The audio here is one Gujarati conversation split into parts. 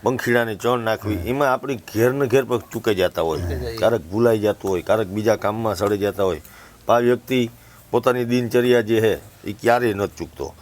પંખીડાની ચણ નાખવી, એમાં આપણી ઘેર ને ઘેર પગ ચૂકાઈ જતા હોય, ક્યારેક ભૂલાઈ જતું હોય, ક્યારેક બીજા કામમાં સડી જતા હોય. આ વ્યક્તિ પોતાની દિનચર્યા જે છે એ ક્યારેય નથી ચૂકતો.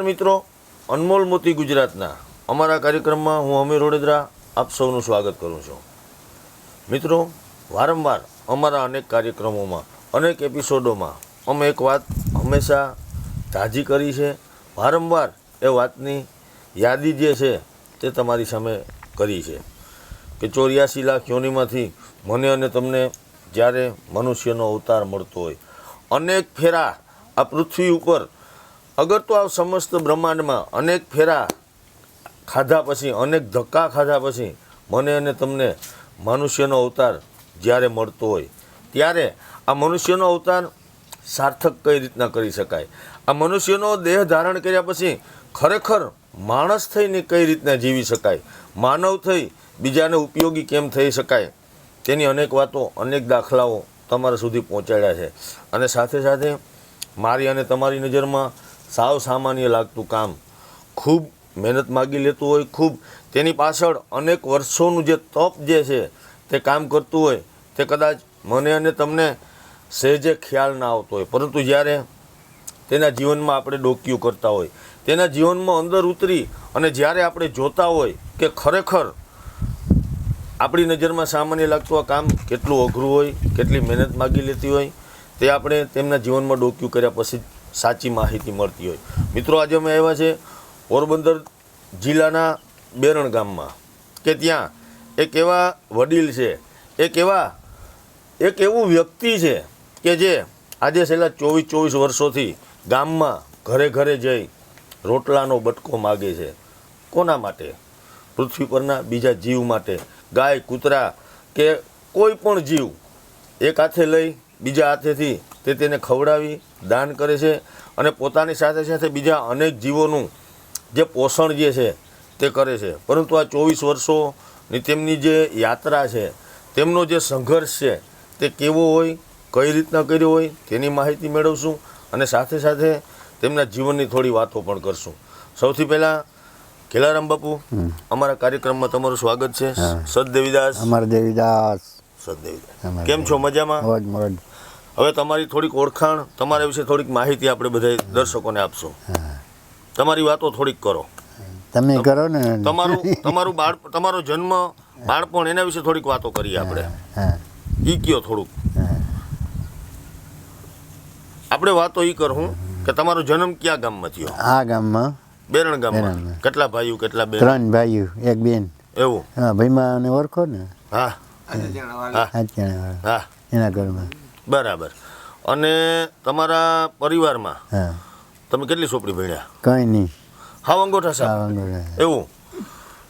મિત્રો, અનમોલ મોતી ગુજરાતના અમારા કાર્યક્રમમાં હું અમીર ઓડેદરા આપ સૌનું સ્વાગત કરું છું. મિત્રો, વારંવાર અમારા અનેક કાર્યક્રમોમાં, અનેક એપિસોડોમાં અમે એક વાત હંમેશા તાજી કરી છે. વારંવાર એ વાતની યાદી જે છે તે તમારી સામે કરી છે કે 84 લાખ યોનિમાંથી મને અને તમને જ્યારે મનુષ્યનો અવતાર મળતો હોય, અનેક ફેરા આ પૃથ્વી ઉપર, અગર તો આ સમસ્ત બ્રહ્માંડમાં અનેક ફેરા ખાધા પછી, અનેક ધક્કા ખાધા પછી મને અને તમને મનુષ્યનો અવતાર જ્યારે મળતો હોય, ત્યારે આ મનુષ્યનો અવતાર સાર્થક કઈ રીતના કરી શકાય, આ મનુષ્યનો દેહ ધારણ કર્યા પછી ખરેખર માણસ થઈને કઈ રીતના જીવી શકાય, માનવ થઈ બીજાને ઉપયોગી કેમ થઈ શકાય, તેની અનેક વાતો, અનેક દાખલાઓ તમારા સુધી પહોંચાડ્યા છે. અને સાથે સાથે મારી અને તમારી નજરમાં સાવ સામાન્ય લાગતું કામ, ખૂબ મહેનત માગી લેતું હોય, ખૂબ તેની પાછળ અનેક વર્ષોનું જે તપ જે છે તે કામ કરતું હોય, તે કદાચ મને અને તમને સહેજે ખ્યાલ ના આવતો હોય, પરંતુ જ્યારે તેના જીવનમાં આપણે ડોકિયું કરતા હોય, તેના જીવનમાં અંદર ઉતરી અને જ્યારે આપણે જોતા હોય કે ખરેખર આપણી નજરમાં સામાન્ય લાગતું આ કામ કેટલું અઘરું હોય, કેટલી મહેનત માગી લેતી હોય, તે આપણે તેમના જીવનમાં ડોકિયું કર્યા પછી સાચી માહિતી મળતી હોય. મિત્રો, આજે અમે આવ્યા છે પોરબંદર જિલ્લાના બેરણ ગામમાં, કે ત્યાં એક એવા વડીલ છે, એક એવું વ્યક્તિ છે કે જે આજે છેલ્લા 24 વર્ષોથી ગામમાં ઘરે ઘરે જઈ રોટલાનો બટકો માગે છે. કોના માટે? પૃથ્વી પરના બીજા જીવ માટે. ગાય, કૂતરા કે કોઈ પણ જીવ એક હાથે લઈ બીજા હાથેથી તેને ખવડાવી દાન કરે છે અને પોતાની સાથે સાથે બીજા અનેક જીવોનું જે પોષણ જે છે તે કરે છે. પરંતુ આ 24 વર્ષોની તેમની જે યાત્રા છે, તેમનો જે સંઘર્ષ છે તે કેવો હોય, કઈ રીતના કર્યો હોય તેની માહિતી મેળવશું અને સાથે સાથે તેમના જીવનની થોડી વાતો પણ કરશું. સૌથી પહેલાં ખેલારામ બાપુ, અમારા કાર્યક્રમમાં તમારું સ્વાગત છે. સદદેવીદાસ. દેવીદાસ. સદદેવીદાસ, કેમ છો? મજામાં? હવે તમારી થોડીક ઓળખાણ, તમારા વિશે થોડીક માહિતી આપણે બધા દર્શકોને આપશો. તમારી વાતો થોડીક કરો. તમે કરો ને. તમારો જન્મ, બાળપણ, એના વિશે થોડીક વાતો કરીએ આપણે. ઈ કયો થોડુંક. આપણે વાતો ઈ કરું કે તમારો જન્મ ક્યાં ગામમાં થયો? આ ગામમાં, બેરણ ગામમાં. કેટલા ભાઈઓ, કેટલા બેન? 3 ભાઈઓ, 1 બેન. એવું? હા, ભાઈમાં ને ઓળખો ને. હા હા, એના ઘરમાં. બરાબર. અને તમારા પરિવારમાં તમે કેટલી છોકરી ભણ્યા? કઈ નહીં. હાવ અંગોઠા સાહેબ. એવું?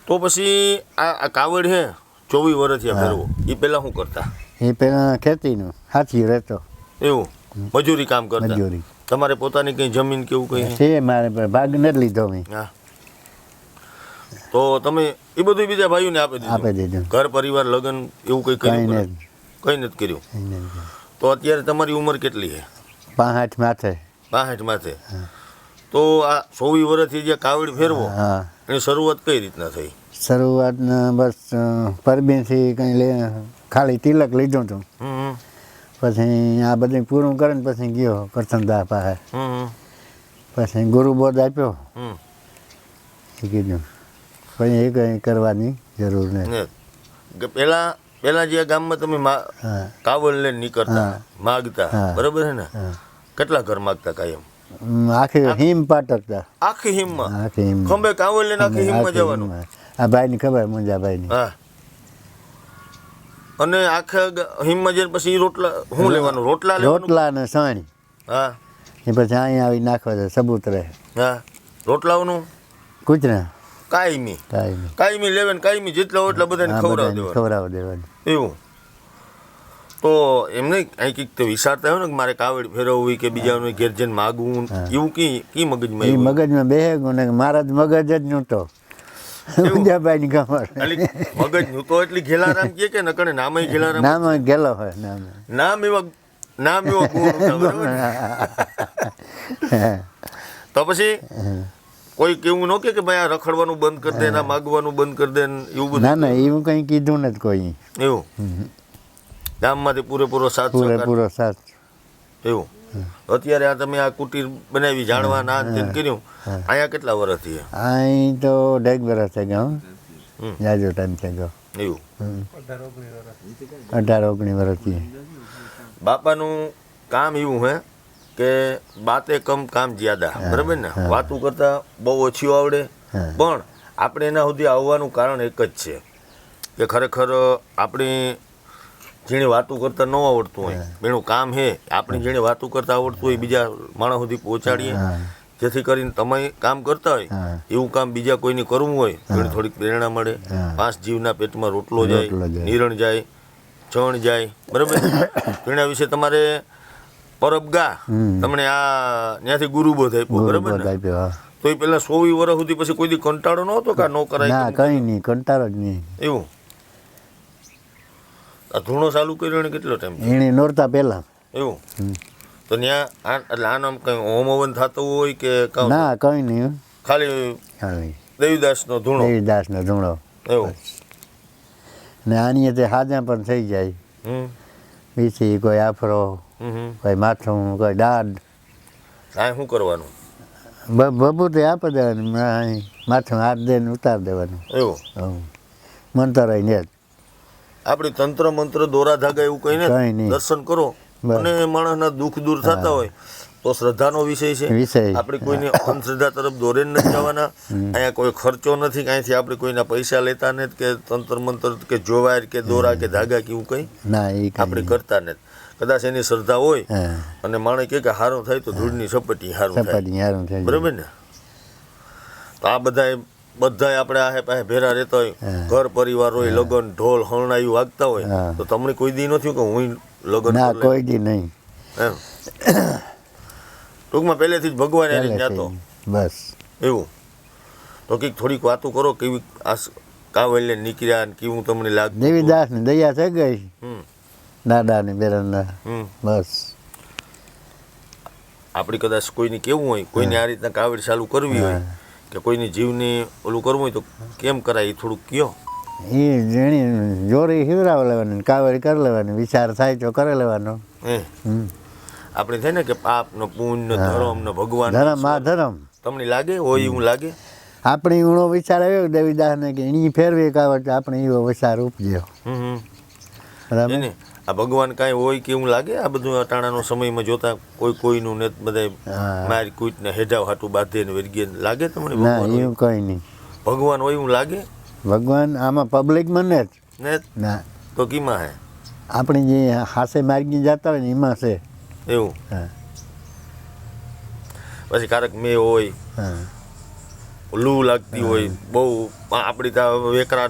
તો પછી આ કાવડ હે 24 વર્ષ થયા ફેરવો, એ પહેલા શું કરતા? એ પહેલા ખેતીનું હાથી રહેતો. એવું? મજૂરી કામ કરતા? મજૂરી. તમારે પોતાની કઈ જમીન કે એવું કઈ છે? મારે ભાગ નથી લીધો મેં. હા. તો તમે એ બધું બીજા ભાઈઓને આપી દીધું? ઘર પરિવાર, લગ્ન એવું કઈ કર્યું? કઈ નથી કર્યું. તો અત્યારે તમારી ઉંમર કેટલી છે? 65 માથે. 65 માથે. તો આ 24 વર્ષથી જે કાવડ ફેરવો, એની શરૂઆત કઈ રીતના થઈ? શરૂઆત બસ પરબીનથી કંઈ ખાલી તિલક લીધું હતું. પછી આ બધું પૂરું કરે ને પછી ગયો કરસનદા પાસે. પછી ગુરુબોધ આપ્યો. એ કીધું પછી એ કંઈ કરવાની જરૂર નહીં. પેલા જે ગામમાં તમે કાવડ લઈને નીકળતા, માગતા, બરોબર છે ને? કેટલા ઘર માગતા કાયમ? આખી હિમ પાટકતા. આખી હિમમાં? ખંભે કાવડ લઈને આખી હિમમાં જવાનું? આ ભાઈની ખબર, મુંજા ભાઈની. હા. અને આખા હિમમાં જઈને પછી રોટલા શું લેવાનું? રોટલા ને સાણી. હા. એ પછી અહીંયા આવી નાખવા છે સબૂતરે. હા. રોટલાઓનું કૂચના કાયમી લેવે ને કાયમી જેટલા હોય એટલા બધાને ખવડાવી દેવાનું. એવું? તો એમને અહીં કંઈક તો વિચારતા હોય ને કે મારે કાવડ ફેરવવી કે બીજાનું ઘેર જઈને માગવું, એવું કી મગજમાં? એ મગજમાં બેહે ને મારા જ મગજ જ નહોતો. મુંજાભાઈની ખબર. મગજ નહોતો એટલે ઘેલારામ કે નકણે નામ ઘેલારામ? નામ ગેલો હોય. નામ એવા તો પછી કોઈ કેવું ન કે ભાઈ આ રખડવાનું બંધ કરી દે, ના માગવાનું બંધ કરી દે એવું બધું? ના, એવું કંઈ કીધું નથી કોઈ. એવું? ગામમાંથી પૂરેપૂરો સાથ? પૂરેપૂરો સાથ. એવું? અત્યારે આ તમે આ કુટીર બનાવી, જાણવા ના તેમ કર્યું, અહીંયા કેટલા વર્ષ થયા? અહીં તો 1.5 વર્ષ થઈ ગયા. જાજો ટાઈમ થઈ ગયો. એવું? 18-19 વર્ષ થયા. બાપાનું કામ એવું હે કે બાતે કમ કામ જ્યાદા, બરાબર ને? વાતું કરતા બહુ ઓછી આવડે, પણ આપણે એના સુધી આવવાનું કારણ એક જ છે કે ખરેખર આપણે જેણે વાતું કરતા ન આવડતું હોય, એનું કામ હે આપણે જેણે વાતું કરતા આવડતું હોય બીજા માણસ સુધી પહોંચાડીએ, જેથી કરીને તમે કામ કરતા હોય એવું કામ બીજા કોઈને કરવું હોય તો એને થોડીક પ્રેરણા મળે. 5 જીવના પેટમાં રોટલો જાય, નિરણ જાય, ચણ જાય, બરાબર? એના વિશે તમારે પરબ ગા તમને આ ત્યાંથી ગુરુબોધ આપ્યો, બરાબર ને? તો એ પેલા 24 વર્ષ સુધી પછી કોઈ દી કંટાળો ન હતો કે ન કરાય? કઈ નહીં, કંટાળો જ નહીં. એવું? આ ધૂણો ચાલુ કર્યો એને કેટલો ટાઈમ? એને નોરતા પહેલા. એવું? તો ત્યાં એટલે આનો કઈ હોમ હવન થતો હોય કે? ના, કઈ નહીં, ખાલી દેવીદાસનો ધૂણો. દેવીદાસનો ધૂણો. એવું? ને આની તે હાજા પણ થઈ જાય. બીજી કોઈ આફરો, કોઈ માથું, કોઈ દાઢ. આ શું કરવાનું? બબૂતે આપી દેવાનું, માથું હાથ દે ને ઉતાર દેવાનું. એવું? મંત્ર ને આપણી તંત્ર મંત્ર દોરા ધાગા એવું કઈ ને દર્શન કરો અને માણસના દુઃખ દૂર થતા હોય તો શ્રદ્ધાનો વિષય છે. આપણે કોઈને અંધશ્રદ્ધા તરફ દોરે નથી જવાના. અહીંયા કોઈ ખર્ચો નથી, કાંઈથી આપણે કોઈના પૈસા લેતા નથી કે તંત્ર મંત્ર કે જોવાર કે દોરા કે ધાગા કે એવું કંઈ આપણે કરતા નથી. કદાચ એની શ્રદ્ધા હોય અને માણસ કે હારું થાય તો ધૂળની સપટી હારું થાય, બરાબર ને? તો આ બધા આપણે આ પાસે ભેરા રહેતા હોય, ઘર પરિવાર હોય, લગ્ન ઢોલ હરણાયું વાગતા હોય, તો તમને કોઈ દી નથી કે હું લગ્ન? કોઈ દી નહીં. એમ? ટૂંકમાં પહેલેથી જ ભગવાન એને જાતો બસ એવું. તો કંઈક થોડીક વાતો કરો કેવી આ કાવલ્ય નીકળ્યા ને કેવું તમને લાગતું. દેવીદાસની દયા થઈ ગઈ હમ દાદાની બેરનના હમ બસ. આપણી કદાચ કોઈને કેવું હોય, કોઈને આ રીતના કાવડ ચાલુ કરવી હોય કે કોઈની જીવની ઓલું કરવું હોય તો કેમ કરાય એ થોડુંક કયો. એ જેણી જોરી હિવરાવ લેવાની કાવડી કરી લેવાની, વિચાર થાય તો કરી લેવાનો. આપણે થાય ને કે પાપ ને પુણ્ય ને ધર્મ ને ભગવાન ધર્મ આ ધર્મ તમને લાગે હોય એવું લાગે. આપણી ઊણો વિચાર આવ્યો દેવીદાસને કે એની ફેરવી કાવડ આપણે એવો વિચાર ઉપજ્યો. બરાબર એને આ ભગવાન કાંઈ હોય કે એવું લાગે. આ બધું અટાણાનો સમયમાં જોતા કોઈનું ને બધા મારી કૂટ ને હેજાવ હાટું બાંધે ને વેરગીએ લાગે તમને ના ભગવાન હોય? એવું કંઈ નહીં. ભગવાન હોય એવું લાગે ભગવાન આમાં પબ્લિક મને જ ને ના તો કીમાં હે આપણે જે હાસે માર્ગી જતા હોય ને એમાં છે. એવું. હા પછી કારક મેં હોય હા લૂ લાગતી હોય બહુ આપણી ત્યાં વેકરા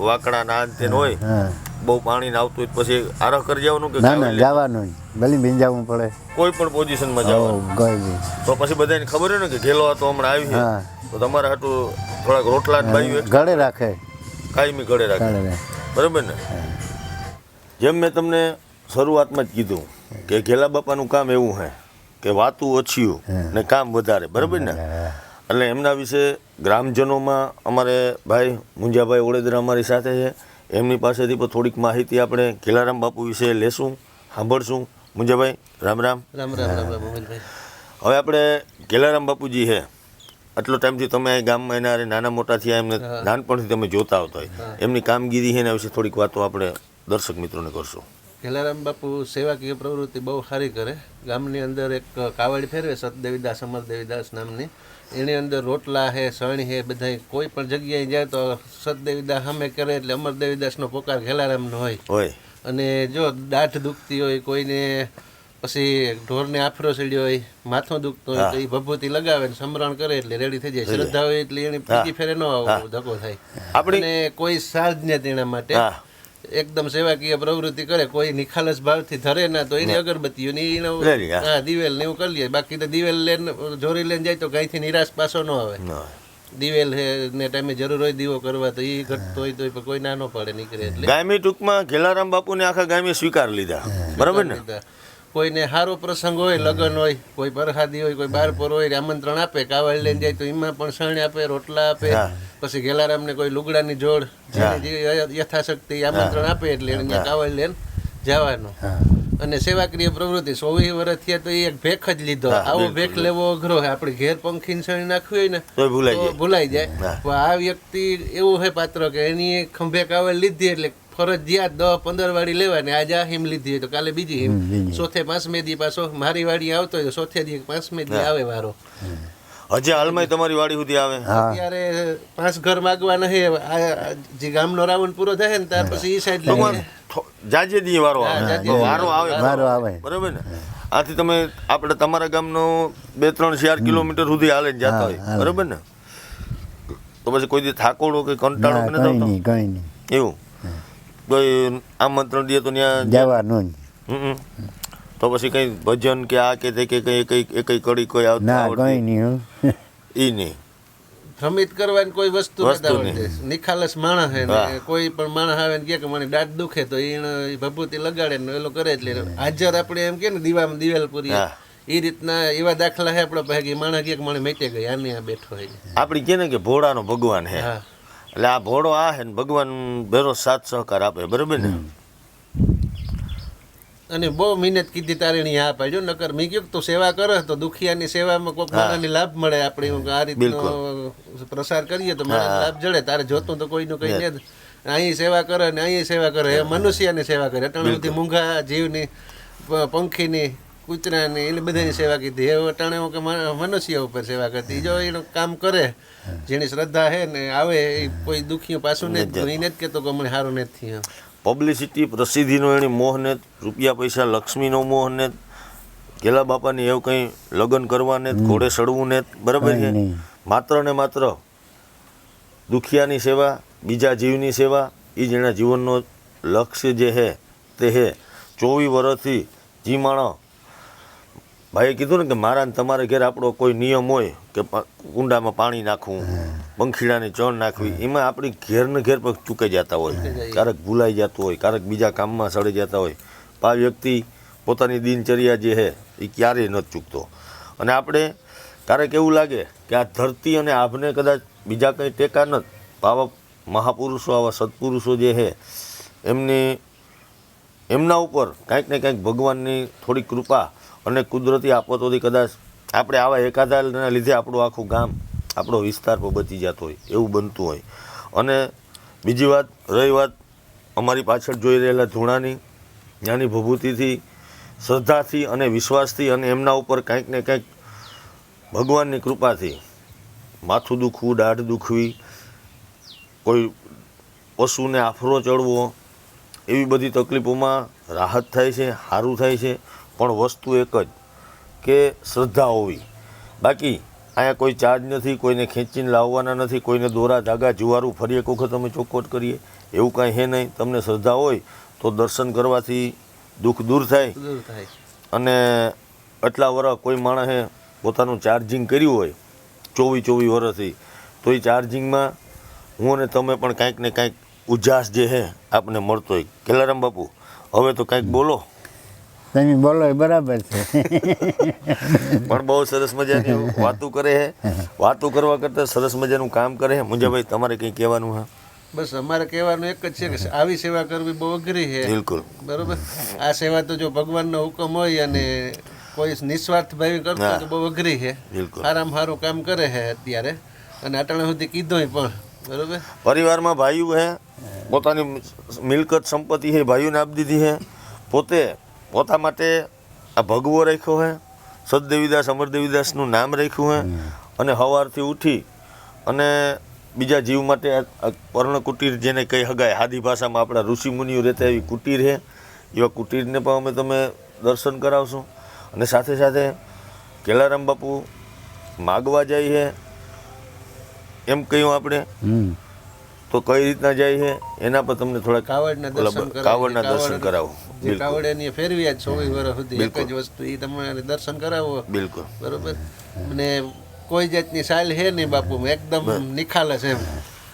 વાકડા ના અંતે હોય હા બહુ પાણી આવતું હોય પછી આરહ કરી જવાનું કે ના ના જવાનું ભલે ભીંજાવું પડે. કોઈ પણ પોઝિશનમાં જવાનું. કોઈ બી તો પછી બધાને ખબર હોય ને કે ઘેલો હતો હમણાં આવી છે હા તો તમારે હાટું થોડાક રોટલા ને બાયું ગળે રાખે કાયમી ઘડે રાખે. ગળે રાખે. બરાબર ને. જેમ મેં તમને શરૂઆતમાં જ કીધું કે ઘેલા બાપાનું કામ એવું છે કે વાતું ઓછિયું ને કામ વધારે. બરાબર ને. એટલે એમના વિશે ગ્રામજનોમાં અમારે ભાઈ મુંજાભાઈ ઓળેદરા અમારી સાથે છે. એમની પાસેથી પણ થોડીક માહિતી આપણે ઘેલારામ બાપુ વિશે લેશું, સાંભળશું. મુંજાભાઈ રામ રામ. રામ રામ રામ રામ મોહનભાઈ. હવે આપણે ઘેલારામ બાપુજી છે આટલો ટાઈમથી તમે અહીં ગામમાં એના હારે નાના મોટા થયા એમને નાનપણથી તમે જોતા આવતા હોય એમની કામગીરી છે એના વિશે થોડીક વાતો આપણે દર્શક મિત્રોને કરશું. ઘેલારામ બાપુ સેવાકીય પ્રવૃત્તિ બહુ સારી કરે. ગામની અંદર એક કાવડી ફેરવે સતદેવીદાસ અમરદેવીદાસ નામની, એની અંદર રોટલા હે સણી હે બધા કોઈ પણ જગ્યાએ જાય તો સતદેવીદાસ સામે કરે એટલે અમરદેવીદાસનો પોકાર ઘેલારામનો હોય. અને જો દાઢ દુખતી હોય કોઈને, પછી ઢોરને આફરો ચડ્યો હોય, માથું દુખતો હોય તો એ ભભૂતિ લગાવે ને સમરણ કરે એટલે રેડી થઈ જાય. શ્રદ્ધા હોય એટલે એની પીકી ફેરે ન ધક્કો થાય. અને કોઈ સાજ ને તેના માટે એકદમ સેવાકીય પ્રવૃત્તિ કરે. કોઈ નિખાલસ ભાવથી ધરે ના તો એની અગરબત્તીઓ દિવેલ ને એવું કરી લે. બાકી તો દિવેલ લઈને જોરી લઈને જાય તો કઈથી નિરાશ પાછો ન આવે. દિવેલ ને ટાઈમે જરૂર હોય દીવો કરવા તો એ ઘટતો હોય તો કોઈ ના ન પડે નીકળે. એટલે ગાયમી ટૂંકમાં ઘેલારામ બાપુને આખા ગાયમી સ્વીકાર લીધા. બરાબર ને. કોઈને સારો પ્રસંગ હોય, લગ્ન હોય, કોઈ પરહાદી હોય, કોઈ બારપોર હોય, આમંત્રણ આપે, કાવડ લઈને જાય તો એમાં પણ સણ આપે, રોટલા આપે. પછી ઘેલારામને કોઈ લુગડાની જોડ યથાશક્તિ આમંત્રણ આપે એટલે એને કાવડ લઈને જવાનું. અને સેવાકીય પ્રવૃત્તિ 24 વર્ષ થયા તો એ એક ભેખ જ લીધો. આવો ભેખ લેવો અઘરો હોય. આપણે ઘેર પંખીને સણી નાખવી હોય ને તો ભૂલાઈ જાય. આ વ્યક્તિ એવું છે પાત્ર કે એની ખંભે કાવડ લીધી એટલે ફરજિયાત 10-15 વાડી લેવાની. આજે આ હિમ લીધી હોય તો કાલે બીજી હિમ, ચોથે 5મે દી પાછો મારી વાડી આવતો હોય તો ચોથે દી 5મે દી આવે વારો. હજી હાલમાં તમારી વાડી સુધી આવે. અત્યારે 5 ઘર માગવાના છે. જે ગામનો રાઉન્ડ પૂરો થાય ને ત્યાર પછી ઈ સાઈડ લઈને જાજે દી વારો આવે. બરાબર ને. આથી તમે આપણે તમારા ગામનો 2-3-4 કિલોમીટર સુધી હાલે જતા હોય. બરાબર ને. તો પછી કોઈ દી થાકોડો કે કંટાળો કે કઈ નહીં એવું કોઈ આમંત્રણ દે તો ત્યાં જવાનું. તો પછી કઈ ભજન કે આ કે તે કે કઈ કડી કોઈ કઈ નહીં. ઈ નહીં ભ્રમિત કરવાની કોઈ વસ્તુ નથી. નિખાલસ માણસ છે ને કોઈ પણ માણસ આવે ને કે મને દાંત દુખે તો એને ભભૂતિ લગાડે ને એલો કરે એટલે હાજર આપણે એમ કે ને દીવામાં દિવેલ પૂરી એ રીતના એવા દાખલા છે આપણા પાસે કે માણસ કે મને મેટે ગઈ આની આ બેઠો હોય. આપણી કે ને કે ભોળાનો ભગવાન હે એટલે આ ભોળો આ હે ને ભગવાન ભેરો સાથ સહકાર આપે. બરાબર ને. અને બહુ મહેનત કીધી તારે અહીં આ પાડ્યો નકર મેં કહ્યું તું સેવા કરે તો દુખિયાની સેવામાં કોઈક માણસને લાભ મળે. આપણે આ રીતનો પ્રસાર કરીએ તો માણસ લાભ જડે. તારે જોતું તો કોઈનું કઈ નહીં. અહીં સેવા કરે ને અહીં સેવા કરે. મનુષ્યની સેવા કરે. અટાણે બધી મૂંઘા જીવની, પંખીની, કૂતરાની એને બધાની સેવા કીધી. એ અટાણે કે મનુષ્ય ઉપર સેવા કરતી. જો એનું કામ કરે જેની શ્રદ્ધા છે ને આવે એ કોઈ દુખિયું પાછું નહીં એને જ કહેતો કે મને સારું નથી. પબ્લિસિટી પ્રસિદ્ધિનો એની મોહ ને, રૂપિયા પૈસા લક્ષ્મીનો મોહ ને, ઘેલા બાપાની એવું કંઈ લગ્ન કરવા ને, ઘોડે ચડવું ને. બરાબર છે. માત્ર ને માત્ર દુખિયાની સેવા, બીજા જીવની સેવા એ જ એના જીવનનો લક્ષ્ય જે છે તે છે. 24 વર્ષથી જે માણસ ભાઈએ કીધું ને કે મારા ને તમારે ઘેર આપણો કોઈ નિયમ હોય કે કુંડામાં પાણી નાખવું, પંખીડાની ચણ નાખવી, એમાં આપણી ઘેર ને ઘેર પગ ચૂકાઈ જતા હોય, ક્યારેક ભૂલાઈ જતું હોય, ક્યારેક બીજા કામમાં સડી જતા હોય. આ વ્યક્તિ પોતાની દિનચર્યા જે છે એ ક્યારેય નથી ચૂકતો. અને આપણે ક્યારેક એવું લાગે કે આ ધરતી અને આભને કદાચ બીજા કંઈ ટેકા નથી, આવા મહાપુરુષો, આવા સત્પુરુષો જે છે એમના ઉપર કાંઈક ને કાંઈક ભગવાનની થોડી કૃપા અને કુદરતી આફતોથી કદાચ આપણે આવા એકાદાના લીધે આપણું આખું ગામ, આપણો વિસ્તાર પણ બચી જતો હોય એવું બનતું હોય. અને બીજી વાત, રહી વાત અમારી પાછળ જોઈ રહેલા ધૂણાની, જ્ઞાની ભભૂતિથી, શ્રદ્ધાથી અને વિશ્વાસથી અને એમના ઉપર કાંઈક ને કાંઈક ભગવાનની કૃપાથી માથું દુખવું, દાઢ દુખવી, કોઈ પશુને આફરો ચડવો, એવી બધી તકલીફોમાં રાહત થાય છે, સારું થાય છે. પણ વસ્તુ એક જ કે શ્રદ્ધા હોવી. બાકી અહીંયા કોઈ ચાર્જ નથી, કોઈને ખેંચીને લાવવાના નથી, કોઈને દોરા ધાગા જુવારું ફરી એક વખત અમે ચોખવટ કરીએ એવું કાંઈ છે નહીં. તમને શ્રદ્ધા હોય તો દર્શન કરવાથી દુઃખ દૂર થાય. અને આટલા વર્ષ કોઈ માણસે પોતાનું ચાર્જિંગ કર્યું હોય 24 વર્ષથી, તો એ ચાર્જિંગમાં હું અને તમે પણ કાંઈક ને કાંઈક ઉજાસ જે છે આપણને મળતો હોય. કેલારામ બાપુ, હવે તો કાંઈક બોલો. તમે બોલો એ બરાબર છે. પણ બહુ સરસ મજાની વાતો કરે છે. વાતો કરવા કરતાં સરસ મજાનું કામ કરે છે. મુંજાભાઈ, તમારે કંઈ કહેવાનું છે? બસ અમારે કહેવાનું એક જ છે કે આવી સેવા કરવી બહુ અઘરી છે. બિલકુલ બરોબર. આ સેવા તો જો ભગવાનનો હુકમ હોય અને કોઈ નિસ્વાર્થ ભાવી કરતો હોય તો બહુ અઘરી છે. બિલકુલ સારામાં સારું કામ કરે છે અત્યારે, અને અટાણા સુધી કીધું પણ. બરોબર. પરિવારમાં ભાઈઓ છે, પોતાની મિલકત સંપત્તિ છે ભાઈઓને આપી દીધી છે, પોતે પોતા માટે આ ભગવો રાખ્યો છે, સદદેવીદાસ અમરદેવીદાસનું નામ રાખ્યું છે. અને સવારથી ઉઠી અને બીજા જીવ માટે આ પર્ણ કુટીર જેને કહી શકાય, આદિ ભાષામાં આપણા ઋષિમુનિઓ રહેતા એવી કુટીર છે, એવા કુટીરને પણ અમે તમે દર્શન કરાવશું. અને સાથે સાથે કેલારામ બાપુ માગવા જાય છે એમ કહ્યું આપણે, તો કઈ રીતના જાય છે એના પર તમને થોડા કાવડના દર્શન કરાવો. જે કાવડ એની ફેરવી જ 24 વર્ષ સુધી એક જ વસ્તુ, એ તમારે દર્શન કરાવો. બિલકુલ. બરોબર. અને કોઈ જાતની સાલ છે નહીં બાપુ, એકદમ નિખાલસ એમ.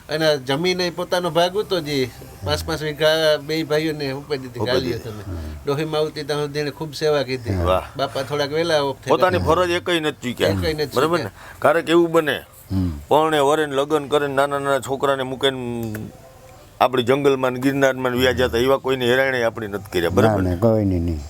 અને જમીન પોતાનો ભાગ હતો જે 5-5 વીઘા બે ભાઈઓને ઉપાડી દીધી ગાલીઓ. તમે ડોહીમાં આવતી ત્યાં સુધી ખૂબ સેવા કીધી. બાપા થોડાક વહેલા પોતાની ફરજ એકઈ નથી ચૂક્યા. બરાબર ને? ક્યારેક એવું બને પરણે વરે લગ્ન કરે, નાના નાના છોકરાને મૂકીને આપણી જંગલમાં ગિરનારમાં વ્યા જતા, એવા કોઈને હેરાણે આપણે નથી કર્યા. બરાબર ને? કોઈ નહીં.